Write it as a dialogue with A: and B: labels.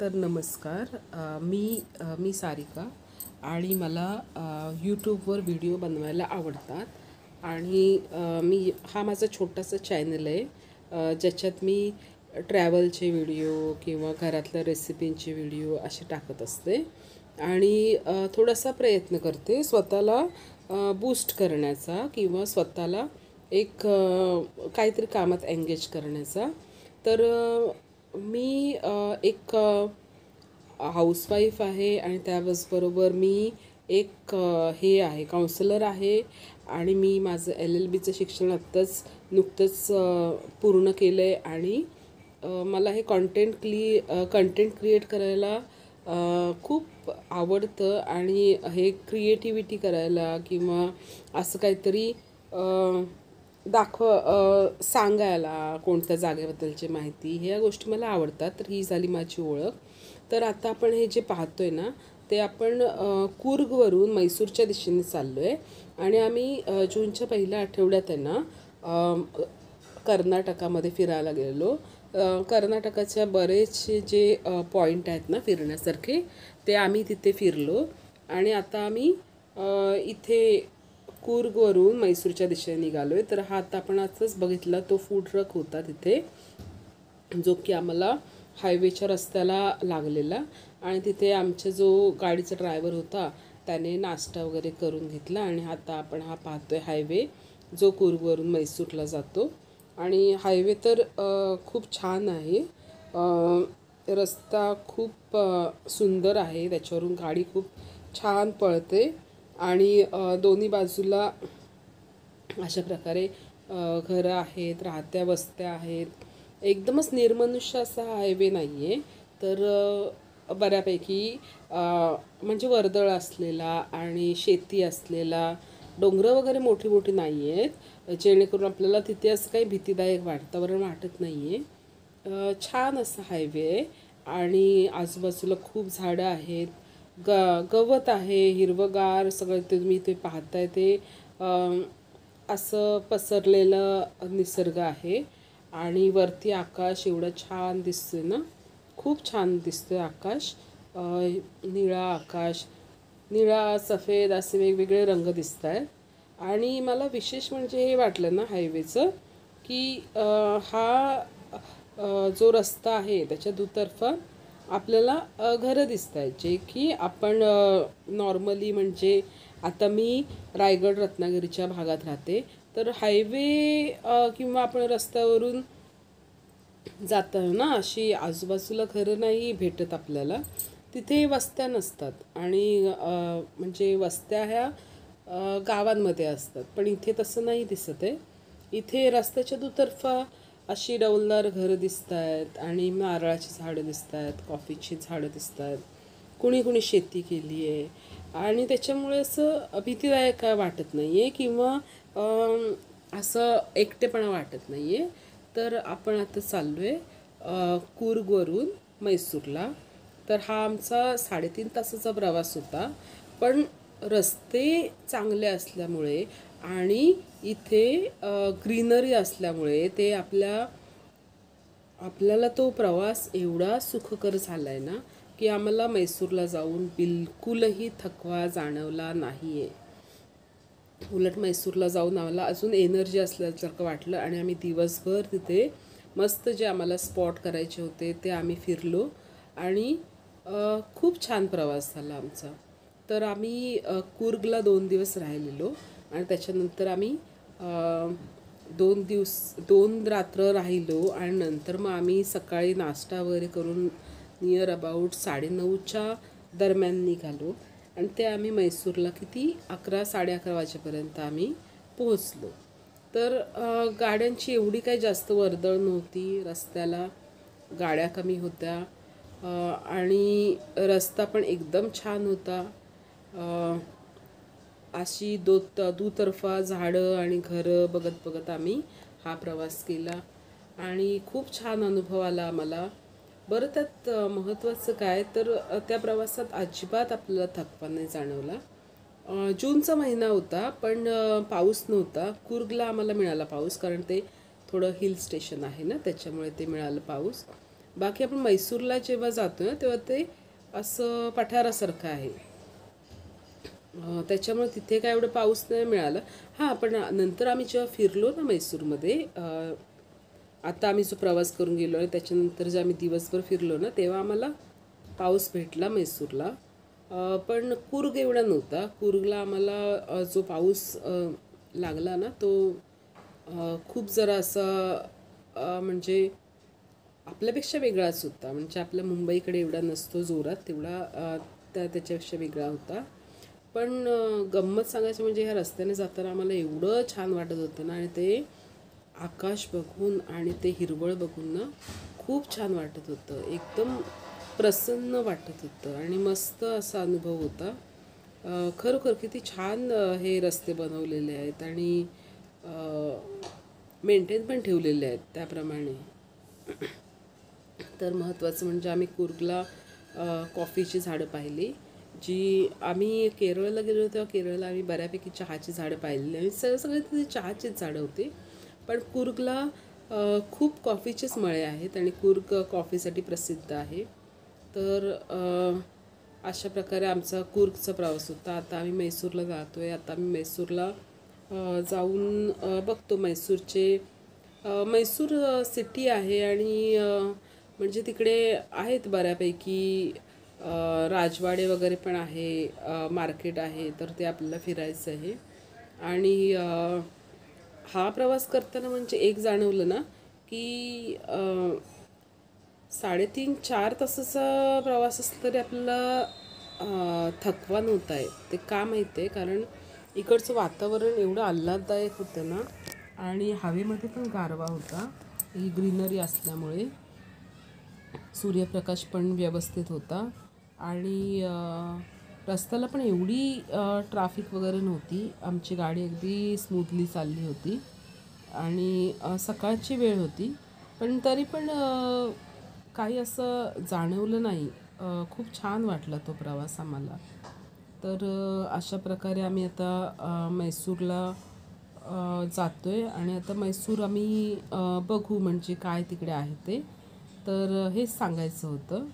A: तर नमस्कार. मी सारिका आणि मला यूट्यूबवर व्हिडिओ बनवायला आवडतात आणि हा माझा छोटासा चॅनल आहे, ज्याच्यात मी ट्रॅव्हलचे व्हिडिओ किंवा घरातल्या रेसिपींचे व्हिडिओ असे टाकत असते आणि थोडासा प्रयत्न करते स्वतःला बूस्ट करण्याचा किंवा स्वतःला एक काहीतरी कामात एंगेज करण्याचा. तर मी एक हाऊसवाईफ आहे आणि त्याचबरोबर मी एक हे आहे, काउन्सिलर आहे आणि मी माझं LLBचं शिक्षण नुकतंच पूर्ण केलं आहे आणि मला हे कंटेंट क्रिएट करायला खूप आवडतं आणि हे क्रिएटिव्हिटी करायला किंवा असं काहीतरी सांगायला कोणत्या जागेबद्दलची माहिती, ह्या गोष्टी मला आवडतात. तर ही झाली माझी ओळख. तर आता आपण हे जे पाहतोय ना, ते आपण कूर्गवरून मैसूरच्या दिशेने चाललो आहे आणि आम्ही जूनच्या पहिल्या आठवड्यात आहे ना कर्नाटकामध्ये फिरायला गेलेलो. कर्नाटकाच्या बरेचसे जे पॉईंट आहेत ना फिरण्यासारखे, ते आम्ही तिथे फिरलो आणि आता आम्ही इथे कूर्गवरून मैसूरच्या दिशेने निघालो आहे. तर हा आता आपण आजच बघितला तो फूड ट्रक होता तिथे, जो की आम्हाला हायवेच्या रस्त्याला लागलेला आणि तिथे आमचा जो गाडीचा ड्रायव्हर होता त्याने नाश्ता वगैरे करून घेतला आणि आता आपण हा पाहतोय हायवे, जो कूर्गवरून मैसूरला जातो. आणि हायवे तर खूप छान आहे. रस्ता खूप सुंदर आहे, त्याच्यावरून गाडी खूप छान पळते आणि दोन्ही बाजूला अशा प्रकारे घरं आहेत, राहत्या वस्त्या आहेत. एकदमच निर्मनुष्य असा हायवे नाही आहे, तर बऱ्यापैकी म्हणजे वर्दळ असलेला आणि शेती असलेला, डोंगरं वगैरे मोठी मोठी नाही आहेत, जेणेकरून आपल्याला तिथे असं काही भीतीदायक वातावरण वाटत नाही आहे. छान असा हायवे आहे आणि आजूबाजूला खूप झाडं आहेत, गवत आहे, हिरवंगार सगळं ते तुम्ही ते पाहताय ते असं पसरलेलं निसर्ग आहे. आणि वरती आकाश एवढं छान दिसतंय ना, खूप छान दिसतंय आकाश. निळा आकाश, निळा सफेद असे वेगवेगळे रंग दिसत आहेत. आणि मला विशेष म्हणजे हे वाटलं ना हायवेचं, की हा जो रस्ता आहे त्याच्या दुतर्फा आपल्याला घरं दिसत आहेत, जे की आपण नॉर्मली म्हणजे आता मी रायगड रत्नागिरीच्या भागात राहते, तर हायवे किंवा आपण रस्त्यावरून जाताना ना अशी आजूबाजूला घरं नाही भेटत आपल्याला. तिथे वस्त्या नसतात आणि म्हणजे वस्त्या ह्या गावांमध्ये असतात, पण इथे तसं नाही दिसत आहे. इथे रस्त्याच्या दुतर्फा अशी डौलदार घरं दिसत आहेत आणि नारळाची झाडं दिसत आहेत, कॉफीची झाडं दिसत आहेत. कुणी कुणी शेती केली आहे आणि त्याच्यामुळे असं भीतीदायक काय वाटत नाही आहे किंवा असं एकटेपणा वाटत नाही आहे. तर आपण आता चाललो आहे कूर्गवरून मैसूरला. तर हा आमचा 3.5 तासाचा प्रवास होता, पण रस्ते चांगले असल्यामुळे आणि इथे ग्रीनरी असल्यामुळे ते आपल्याला तो प्रवास एवढा सुखकर झाला आहे ना, की आम्हाला मैसूरला जाऊन बिलकुलही थकवा जाणवला नाही आहे. उलट मैसूरला जाऊन आम्हाला अजून एनर्जी असल्यासारखं वाटलं आणि आम्ही दिवसभर तिथे मस्त जे आम्हाला स्पॉट करायचे होते ते आम्ही फिरलो आणि खूप छान प्रवास झाला आमचा. तर आम्ही कूर्गला 2 दिवस राहिलेलो आणि त्याच्यानंतर आम्ही 2 रात्र राहिलो आणि नंतर मग आम्ही सकाळी नाश्ता वगैरे करून नियर अबाउट 9:30च्या दरम्यान निघालो आणि ते आम्ही मैसूरला किती 11-11:30 वाजेपर्यंत आम्ही पोहोचलो. तर गाड्यांची एवढी काही जास्त वर्दळ नव्हती रस्त्याला, गाड्या कमी होत्या आणि रस्ता पण एकदम छान होता. अशी दुतर्फा झाडं आणि घरं बघत बघत आम्ही हा प्रवास केला आणि खूप छान अनुभव आला आम्हाला. बरं, त्यात महत्त्वाचं काय तर त्या प्रवासात अजिबात आपल्याला थकवा नाही जाणवला. जूनचा महिना होता, पण पाऊस नव्हता. कूर्गला आम्हाला मिळाला पाऊस, कारण ते थोडं हिल स्टेशन आहे ना, त्याच्यामुळे ते मिळालं पाऊस. बाकी आपण म्हैसूरला जेव्हा जातो ना तेव्हा ते असं पठारासारखं आहे. त्याच्यामुळे तिथे काय एवढं पाऊस नाही मिळाला. हां, पण नंतर आम्ही जेव्हा फिरलो ना म्हैसूरमध्ये, आता आम्ही जो प्रवास करून गेलो आणि त्याच्यानंतर जे आम्ही दिवसभर फिरलो ना तेव्हा आम्हाला पाऊस भेटला म्हैसूरला. पण कूर्ग एवढा नव्हता. कूर्गला आम्हाला जो पाऊस लागला ना तो खूप जरा असा म्हणजे आपल्यापेक्षा वेगळाच होता. म्हणजे आपल्या मुंबईकडे एवढा नसतो जोरात तेवढा, त्याच्यापेक्षा वेगळा होता. पण गंमत सांगायची म्हणजे ह्या रस्त्याने जाताना आम्हाला एवढं छान वाटत होतं ना, आणि ते आकाश बघून आणि ते हिरवळ बघून ना खूप छान वाटत होतं. एकदम प्रसन्न वाटत होतं आणि मस्त असा अनुभव होता. खरोखर किती छान हे रस्ते बनवलेले आहेत आणि मेंटेन पण ठेवलेले आहेत त्याप्रमाणे. तर महत्त्वाचं म्हणजे आम्ही कूर्गला कॉफीची झाडं पाहिली. जी आम्ही केरळला गेलो होतो तेव्हा केरळला आम्ही बऱ्यापैकी चहाची झाडं पाहिलेली आणि सगळे तिथे चहाचीच झाडं होती. पण कूर्गला खूप कॉफीचेच मळे आहेत आणि कूर्ग कॉफीसाठी प्रसिद्ध आहे. तर अशा प्रकारे आमचा कूर्गचा प्रवास होता. आता आम्ही म्हैसूरला जातो आहे. आता आम्ही म्हैसूरला जाऊन बघतो म्हैसूरचे. म्हैसूर सिटी आहे आणि म्हणजे तिकडे आहेत बऱ्यापैकी राजवाडे वगैरे पण आहे, मार्केट आहे, तर ते आपल्याला फिरायचं आहे. आणि हा प्रवास करताना म्हणजे एक जाणवलं ना की 3.5-4 तासाचा प्रवास असला तरी आपल्याला थकवा नव्हता आहे. ते का माहिती आहे, कारण इकडचं वातावरण एवढं आल्हाददायक होतं ना आणि हवेमध्ये पण गारवा होता. ही ग्रीनरी असल्यामुळे सूर्यप्रकाश पण व्यवस्थित होता आणि रस्त्याला पण एवढी ट्रॅफिक वगैरे नव्हती. आमची गाडी अगदी स्मूथली चालली होती आणि सकाळची वेळ होती, पण तरी पण काही असं जाणवलं नाही. खूप छान वाटला तो प्रवास आम्हाला. तर अशा प्रकारे आम्ही आता म्हैसूरला जातो आहे आणि आता म्हैसूर आम्ही बघू म्हणजे काय तिकडे आहे ते. तर हेच सांगायचं होतं.